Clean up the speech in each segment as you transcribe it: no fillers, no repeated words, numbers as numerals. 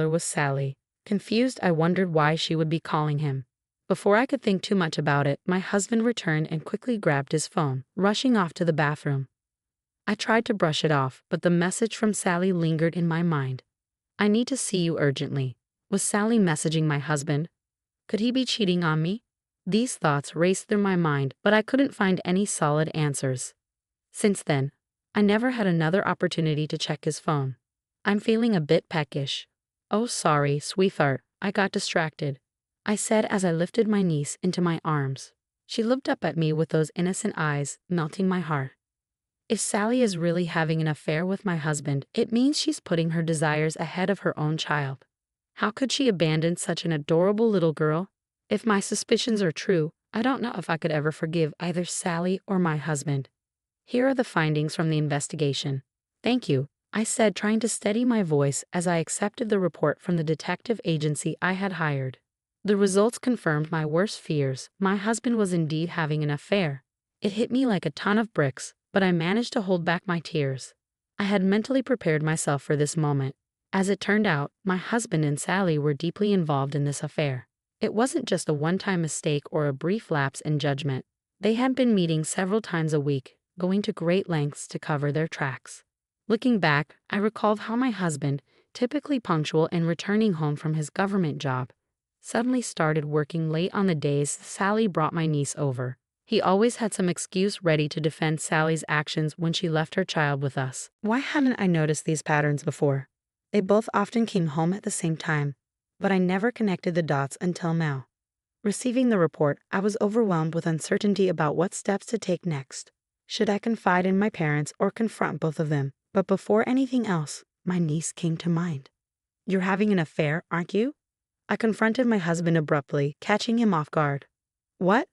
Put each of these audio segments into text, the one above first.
was Sally. Confused, I wondered why she would be calling him. Before I could think too much about it, my husband returned and quickly grabbed his phone, rushing off to the bathroom. I tried to brush it off, but the message from Sally lingered in my mind. I need to see you urgently. Was Sally messaging my husband? Could he be cheating on me? These thoughts raced through my mind, but I couldn't find any solid answers. Since then, I never had another opportunity to check his phone. I'm feeling a bit peckish. Oh, sorry, sweetheart, I got distracted, I said as I lifted my niece into my arms. She looked up at me with those innocent eyes, melting my heart. If Sally is really having an affair with my husband, it means she's putting her desires ahead of her own child. How could she abandon such an adorable little girl? If my suspicions are true, I don't know if I could ever forgive either Sally or my husband. Here are the findings from the investigation. Thank you, I said, trying to steady my voice as I accepted the report from the detective agency I had hired. The results confirmed my worst fears. My husband was indeed having an affair. It hit me like a ton of bricks, but I managed to hold back my tears. I had mentally prepared myself for this moment. As it turned out, my husband and Sally were deeply involved in this affair. It wasn't just a one-time mistake or a brief lapse in judgment. They had been meeting several times a week, going to great lengths to cover their tracks. Looking back, I recalled how my husband, typically punctual and returning home from his government job, suddenly started working late on the days Sally brought my niece over. He always had some excuse ready to defend Sally's actions when she left her child with us. Why hadn't I noticed these patterns before? They both often came home at the same time, but I never connected the dots until now. Receiving the report, I was overwhelmed with uncertainty about what steps to take next. Should I confide in my parents or confront both of them? But before anything else, my niece came to mind. You're having an affair, aren't you? I confronted my husband abruptly, catching him off guard. What?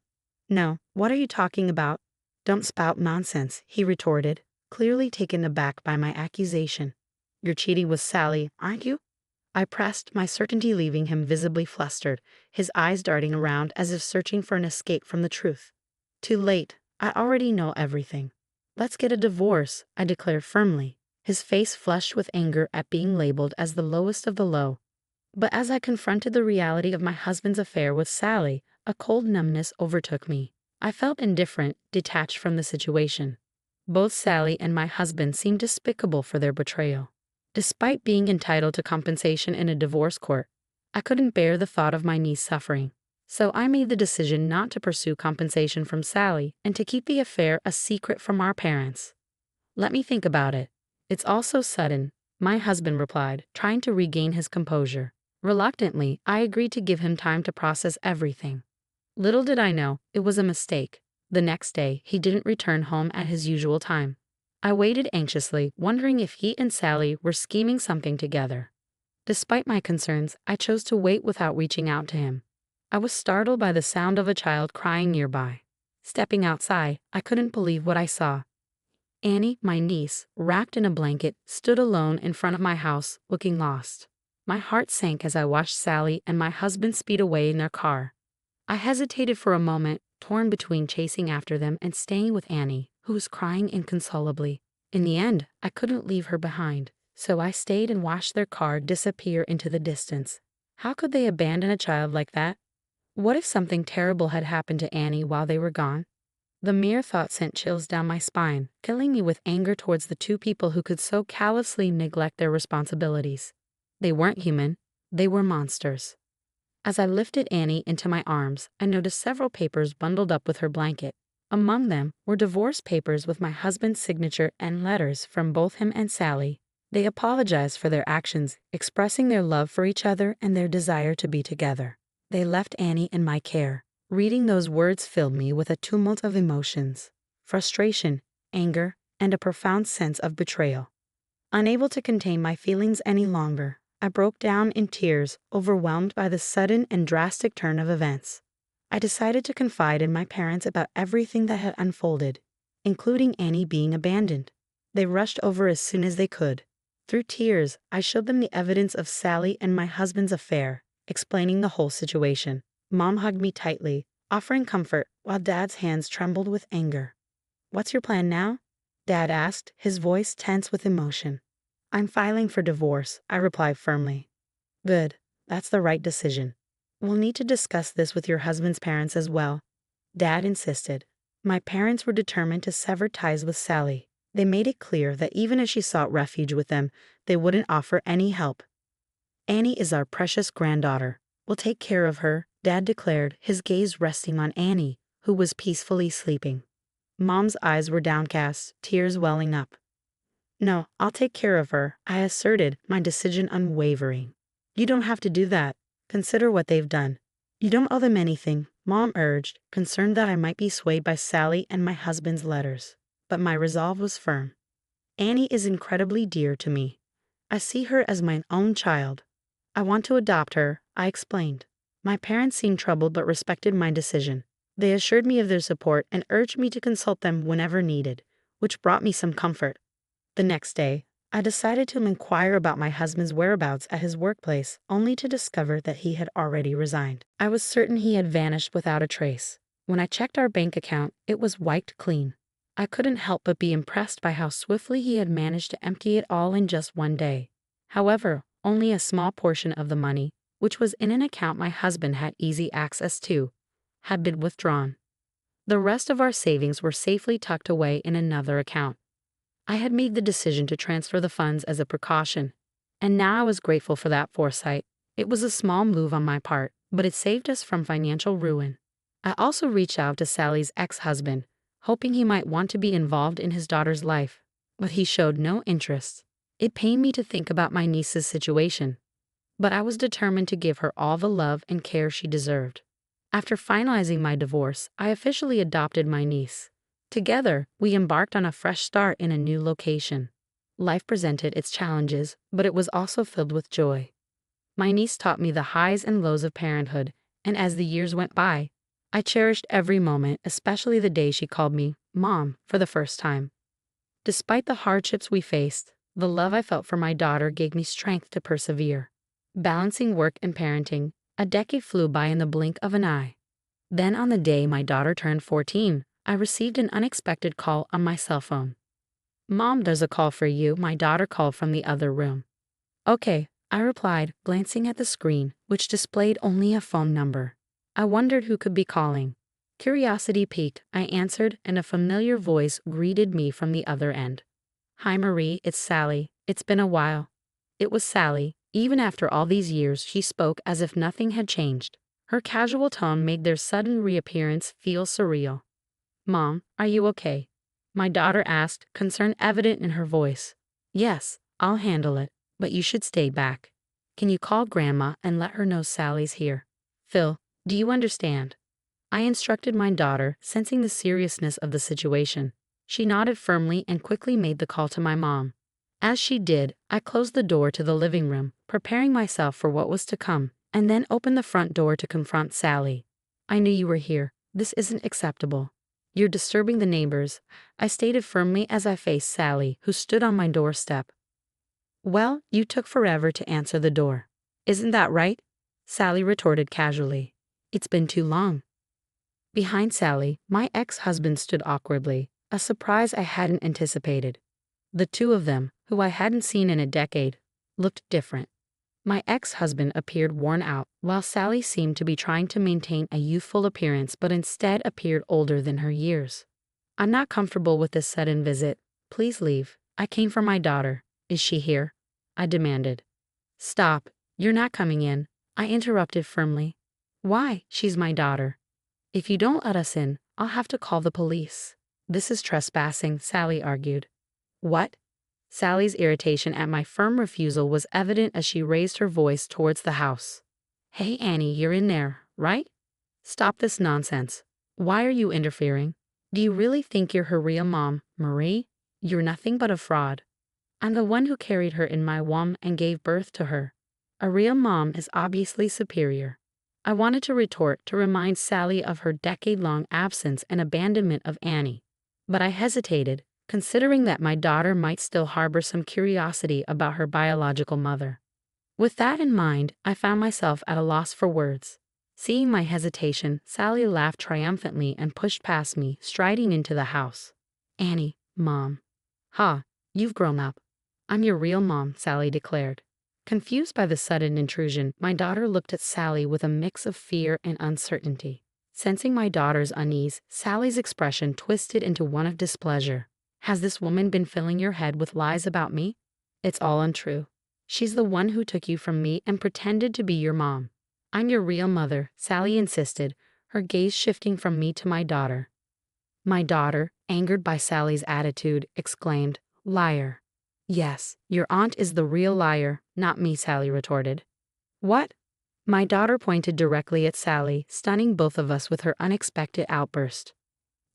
No, what are you talking about? Don't spout nonsense, he retorted, clearly taken aback by my accusation. You're cheating with Sally, aren't you? I pressed, my certainty leaving him visibly flustered, his eyes darting around as if searching for an escape from the truth. Too late, I already know everything. Let's get a divorce, I declared firmly, his face flushed with anger at being labeled as the lowest of the low. But as I confronted the reality of my husband's affair with Sally, a cold numbness overtook me. I felt indifferent, detached from the situation. Both Sally and my husband seemed despicable for their betrayal. Despite being entitled to compensation in a divorce court, I couldn't bear the thought of my niece suffering. So I made the decision not to pursue compensation from Sally and to keep the affair a secret from our parents. Let me think about it. It's all so sudden, my husband replied, trying to regain his composure. Reluctantly, I agreed to give him time to process everything. Little did I know, it was a mistake. The next day, he didn't return home at his usual time. I waited anxiously, wondering if he and Sally were scheming something together. Despite my concerns, I chose to wait without reaching out to him. I was startled by the sound of a child crying nearby. Stepping outside, I couldn't believe what I saw. Annie, my niece, wrapped in a blanket, stood alone in front of my house, looking lost. My heart sank as I watched Sally and my husband speed away in their car. I hesitated for a moment, torn between chasing after them and staying with Annie, who was crying inconsolably. In the end, I couldn't leave her behind, so I stayed and watched their car disappear into the distance. How could they abandon a child like that? What if something terrible had happened to Annie while they were gone? The mere thought sent chills down my spine, filling me with anger towards the two people who could so callously neglect their responsibilities. They weren't human, they were monsters. As I lifted Annie into my arms, I noticed several papers bundled up with her blanket. Among them were divorce papers with my husband's signature and letters from both him and Sally. They apologized for their actions, expressing their love for each other and their desire to be together. They left Annie in my care. Reading those words filled me with a tumult of emotions: frustration, anger, and a profound sense of betrayal. Unable to contain my feelings any longer, I broke down in tears, overwhelmed by the sudden and drastic turn of events. I decided to confide in my parents about everything that had unfolded, including Annie being abandoned. They rushed over as soon as they could. Through tears, I showed them the evidence of Sally and my husband's affair, explaining the whole situation. Mom hugged me tightly, offering comfort, while Dad's hands trembled with anger. "What's your plan now?" Dad asked, his voice tense with emotion. "I'm filing for divorce," I replied firmly. Good. That's the right decision. We'll need to discuss this with your husband's parents as well. Dad insisted. My parents were determined to sever ties with Sally. They made it clear that even if she sought refuge with them, they wouldn't offer any help. Annie is our precious granddaughter. We'll take care of her, Dad declared, his gaze resting on Annie, who was peacefully sleeping. Mom's eyes were downcast, tears welling up. No, I'll take care of her, I asserted, my decision unwavering. You don't have to do that. Consider what they've done. You don't owe them anything, Mom urged, concerned that I might be swayed by Sally and my husband's letters. But my resolve was firm. Annie is incredibly dear to me. I see her as my own child. I want to adopt her, I explained. My parents seemed troubled but respected my decision. They assured me of their support and urged me to consult them whenever needed, which brought me some comfort. The next day, I decided to inquire about my husband's whereabouts at his workplace, only to discover that he had already resigned. I was certain he had vanished without a trace. When I checked our bank account, it was wiped clean. I couldn't help but be impressed by how swiftly he had managed to empty it all in just one day. However, only a small portion of the money, which was in an account my husband had easy access to, had been withdrawn. The rest of our savings were safely tucked away in another account. I had made the decision to transfer the funds as a precaution, and now I was grateful for that foresight. It was a small move on my part, but it saved us from financial ruin. I also reached out to Sally's ex-husband, hoping he might want to be involved in his daughter's life, but he showed no interest. It pained me to think about my niece's situation, but I was determined to give her all the love and care she deserved. After finalizing my divorce, I officially adopted my niece. Together, we embarked on a fresh start in a new location. Life presented its challenges, but it was also filled with joy. My niece taught me the highs and lows of parenthood, and as the years went by, I cherished every moment, especially the day she called me Mom for the first time. Despite the hardships we faced, the love I felt for my daughter gave me strength to persevere. Balancing work and parenting, a decade flew by in the blink of an eye. Then on the day my daughter turned 14, I received an unexpected call on my cell phone. Mom, there's a call for you, my daughter called from the other room. Okay, I replied, glancing at the screen, which displayed only a phone number. I wondered who could be calling. Curiosity piqued, I answered, and a familiar voice greeted me from the other end. Hi Marie, it's Sally. It's been a while. It was Sally. Even after all these years, she spoke as if nothing had changed. Her casual tone made their sudden reappearance feel surreal. Mom, are you okay? My daughter asked, concern evident in her voice. Yes, I'll handle it, but you should stay back. Can you call Grandma and let her know Sally's here? Phil, do you understand? I instructed my daughter, sensing the seriousness of the situation. She nodded firmly and quickly made the call to my mom. As she did, I closed the door to the living room, preparing myself for what was to come, and then opened the front door to confront Sally. I knew you were here. This isn't acceptable. You're disturbing the neighbors, I stated firmly as I faced Sally, who stood on my doorstep. Well, you took forever to answer the door. Isn't that right? Sally retorted casually. It's been too long. Behind Sally, my ex-husband stood awkwardly, a surprise I hadn't anticipated. The two of them, who I hadn't seen in a decade, looked different. My ex-husband appeared worn out, while Sally seemed to be trying to maintain a youthful appearance but instead appeared older than her years. I'm not comfortable with this sudden visit. Please leave. I came for my daughter. Is she here? I demanded. Stop. You're not coming in, I interrupted firmly. Why? She's my daughter. If you don't let us in, I'll have to call the police. This is trespassing, Sally argued. What? Sally's irritation at my firm refusal was evident as she raised her voice towards the house. Hey Annie, you're in there, right? Stop this nonsense. Why are you interfering? Do you really think you're her real mom, Marie? You're nothing but a fraud. I'm the one who carried her in my womb and gave birth to her. A real mom is obviously superior. I wanted to retort to remind Sally of her decade-long absence and abandonment of Annie, but I hesitated, considering that my daughter might still harbor some curiosity about her biological mother. With that in mind, I found myself at a loss for words. Seeing my hesitation, Sally laughed triumphantly and pushed past me, striding into the house. Annie, Mom. Ha, you've grown up. I'm your real mom, Sally declared. Confused by the sudden intrusion, my daughter looked at Sally with a mix of fear and uncertainty. Sensing my daughter's unease, Sally's expression twisted into one of displeasure. Has this woman been filling your head with lies about me? It's all untrue. She's the one who took you from me and pretended to be your mom. I'm your real mother, Sally insisted, her gaze shifting from me to my daughter. My daughter, angered by Sally's attitude, exclaimed, "Liar." "Yes, your aunt is the real liar, not me," Sally retorted. "What?" My daughter pointed directly at Sally, stunning both of us with her unexpected outburst.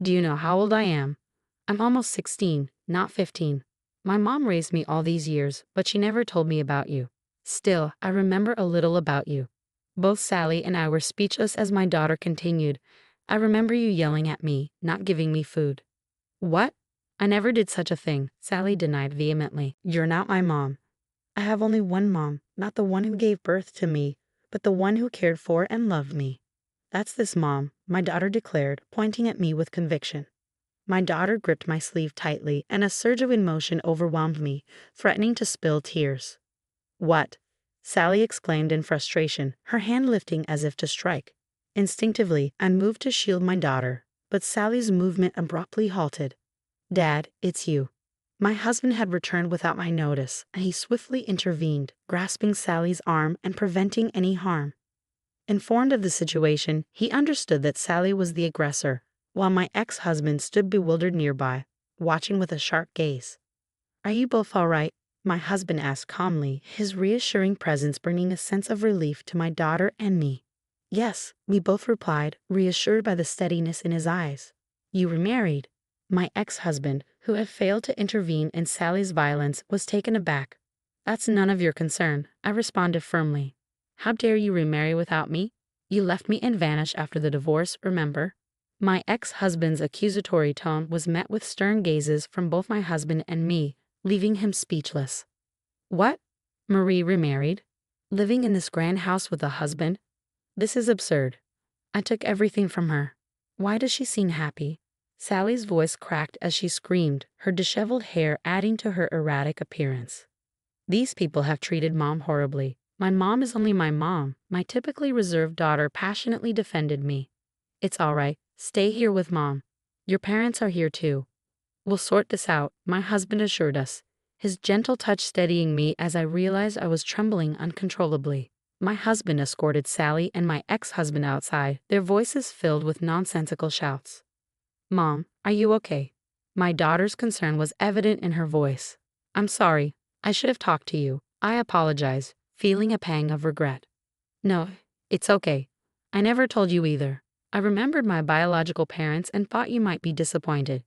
"Do you know how old I am? I'm almost 16, not 15. My mom raised me all these years, but she never told me about you. Still, I remember a little about you." Both Sally and I were speechless as my daughter continued, "I remember you yelling at me, not giving me food." "What? I never did such a thing," Sally denied vehemently. "You're not my mom. I have only one mom, not the one who gave birth to me, but the one who cared for and loved me. That's this mom," my daughter declared, pointing at me with conviction. My daughter gripped my sleeve tightly, and a surge of emotion overwhelmed me, threatening to spill tears. "What?" Sally exclaimed in frustration, her hand lifting as if to strike. Instinctively, I moved to shield my daughter, but Sally's movement abruptly halted. "Dad, it's you." My husband had returned without my notice, and he swiftly intervened, grasping Sally's arm and preventing any harm. Informed of the situation, he understood that Sally was the aggressor, while my ex-husband stood bewildered nearby, watching with a sharp gaze. "Are you both all right?" my husband asked calmly, his reassuring presence bringing a sense of relief to my daughter and me. "Yes," we both replied, reassured by the steadiness in his eyes. "You remarried?" My ex-husband, who had failed to intervene in Sally's violence, was taken aback. "That's none of your concern," I responded firmly. "How dare you remarry without me? You left me and vanished after the divorce, remember?" My ex-husband's accusatory tone was met with stern gazes from both my husband and me, leaving him speechless. "What? Marie remarried? Living in this grand house with a husband? This is absurd. I took everything from her. Why does she seem happy?" Sally's voice cracked as she screamed, her disheveled hair adding to her erratic appearance. "These people have treated Mom horribly. My mom is only my mom," my typically reserved daughter passionately defended me. "It's all right. Stay here with Mom. Your parents are here too. We'll sort this out," my husband assured us, his gentle touch steadying me as I realized I was trembling uncontrollably. My husband escorted Sally and my ex-husband outside, their voices filled with nonsensical shouts. "Mom, are you okay?" My daughter's concern was evident in her voice. "I'm sorry. I should have talked to you. I apologize," feeling a pang of regret. "No, it's okay. I never told you either. I remembered my biological parents and thought you might be disappointed.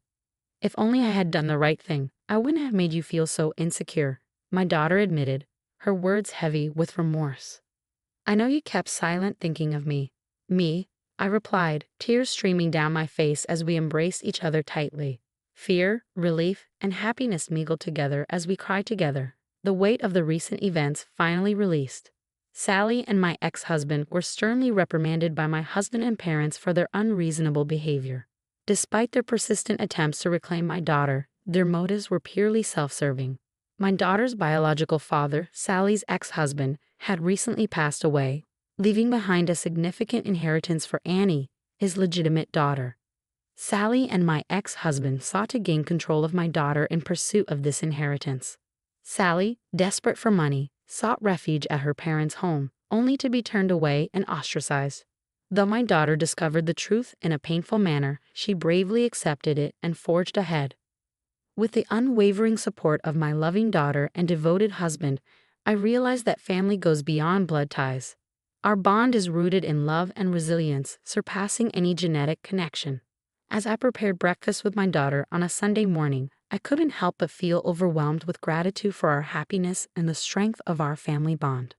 If only I had done the right thing, I wouldn't have made you feel so insecure," my daughter admitted, her words heavy with remorse. "I know you kept silent thinking of me." "Me?" I replied, tears streaming down my face as we embraced each other tightly. Fear, relief, and happiness mingled together as we cried together, the weight of the recent events finally released. Sally and my ex-husband were sternly reprimanded by my husband and parents for their unreasonable behavior. Despite their persistent attempts to reclaim my daughter, their motives were purely self-serving. My daughter's biological father, Sally's ex-husband, had recently passed away, leaving behind a significant inheritance for Annie, his legitimate daughter. Sally and my ex-husband sought to gain control of my daughter in pursuit of this inheritance. Sally, desperate for money, sought refuge at her parents' home, only to be turned away and ostracized. Though my daughter discovered the truth in a painful manner, she bravely accepted it and forged ahead. With the unwavering support of my loving daughter and devoted husband, I realized that family goes beyond blood ties. Our bond is rooted in love and resilience, surpassing any genetic connection. As I prepared breakfast with my daughter on a Sunday morning, I couldn't help but feel overwhelmed with gratitude for our happiness and the strength of our family bond.